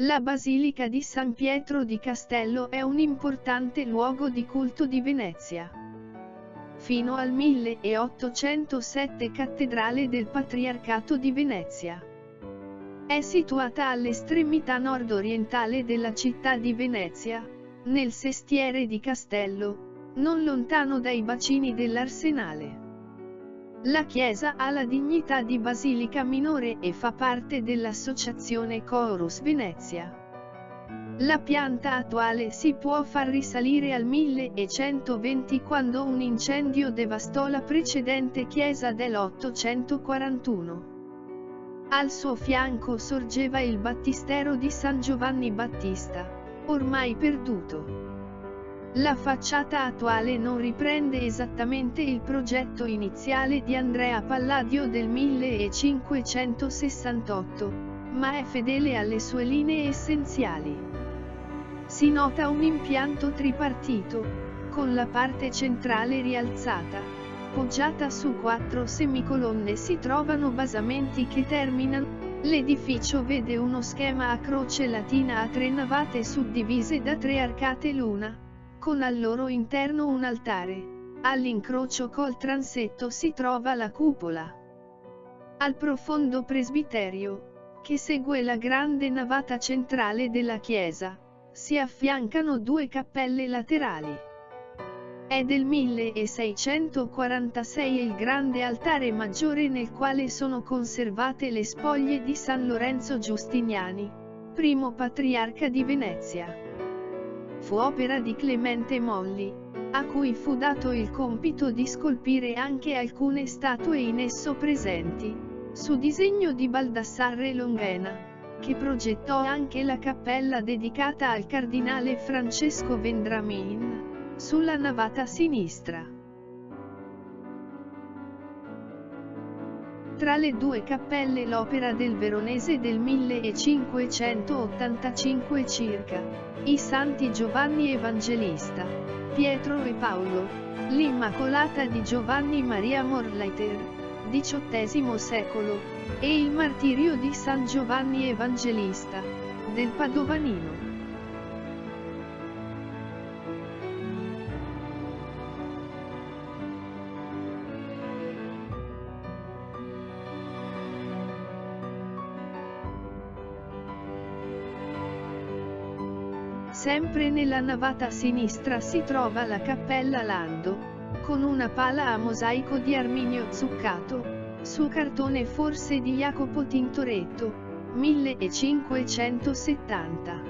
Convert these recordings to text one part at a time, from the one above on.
La Basilica di San Pietro di Castello è un importante luogo di culto di Venezia. Fino al 1807 cattedrale del Patriarcato di Venezia. È situata all'estremità nord-orientale della città di Venezia, nel sestiere di Castello, non lontano dai bacini dell'Arsenale. La chiesa ha la dignità di basilica minore e fa parte dell'associazione Chorus Venezia. La pianta attuale si può far risalire al 1120 quando un incendio devastò la precedente chiesa dell'841. Al suo fianco sorgeva il battistero di San Giovanni Battista, ormai perduto. La facciata attuale non riprende esattamente il progetto iniziale di Andrea Palladio del 1568, ma è fedele alle sue linee essenziali. Si nota un impianto tripartito, con la parte centrale rialzata, poggiata su 4 semicolonne si trovano basamenti che terminano. L'edificio vede uno schema a croce latina a 3 navate suddivise da 3 arcate l'una, con al loro interno un altare. All'incrocio col transetto si trova la cupola. Al profondo presbiterio, che segue la grande navata centrale della chiesa, si affiancano 2 cappelle laterali. È del 1646 il grande altare maggiore nel quale sono conservate le spoglie di San Lorenzo Giustiniani, primo patriarca di Venezia. Fu opera di Clemente Molli, a cui fu dato il compito di scolpire anche alcune statue in esso presenti, su disegno di Baldassarre Longhena, che progettò anche la cappella dedicata al cardinale Francesco Vendramin, sulla navata sinistra. Tra le 2 cappelle l'opera del veronese del 1585 circa, i Santi Giovanni Evangelista, Pietro e Paolo, l'Immacolata di Giovanni Maria Morleiter, XVIII secolo, e il Martirio di San Giovanni Evangelista, del Padovanino. Sempre nella navata sinistra si trova la Cappella Lando, con una pala a mosaico di Arminio Zuccato, su cartone forse di Jacopo Tintoretto, 1570.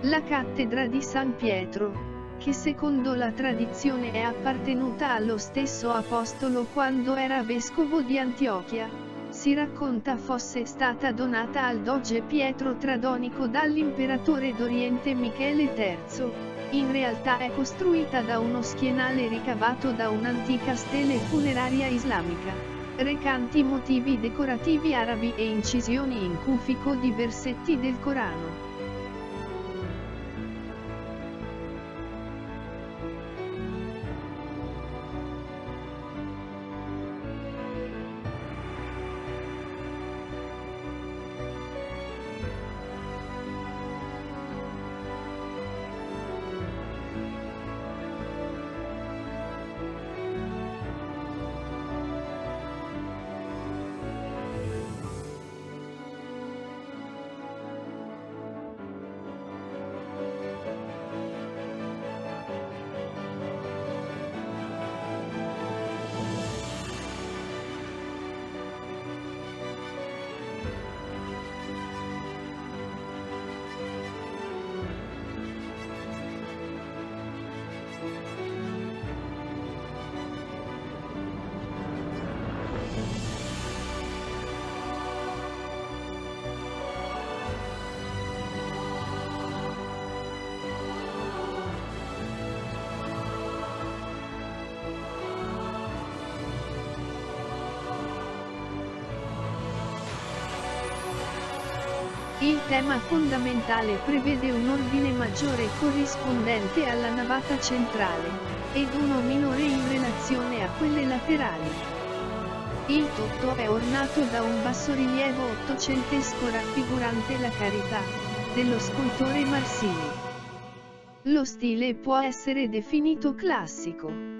La cattedra di San Pietro, che secondo la tradizione è appartenuta allo stesso apostolo quando era vescovo di Antiochia, si racconta fosse stata donata al doge Pietro Tradonico dall'imperatore d'Oriente Michele III. In realtà è costruita da uno schienale ricavato da un'antica stele funeraria islamica, recanti motivi decorativi arabi e incisioni in cufico di versetti del Corano. Il tema fondamentale prevede un ordine maggiore corrispondente alla navata centrale, ed uno minore in relazione a quelle laterali. Il tutto è ornato da un bassorilievo ottocentesco raffigurante la Carità, dello scultore Marsili. Lo stile può essere definito classico.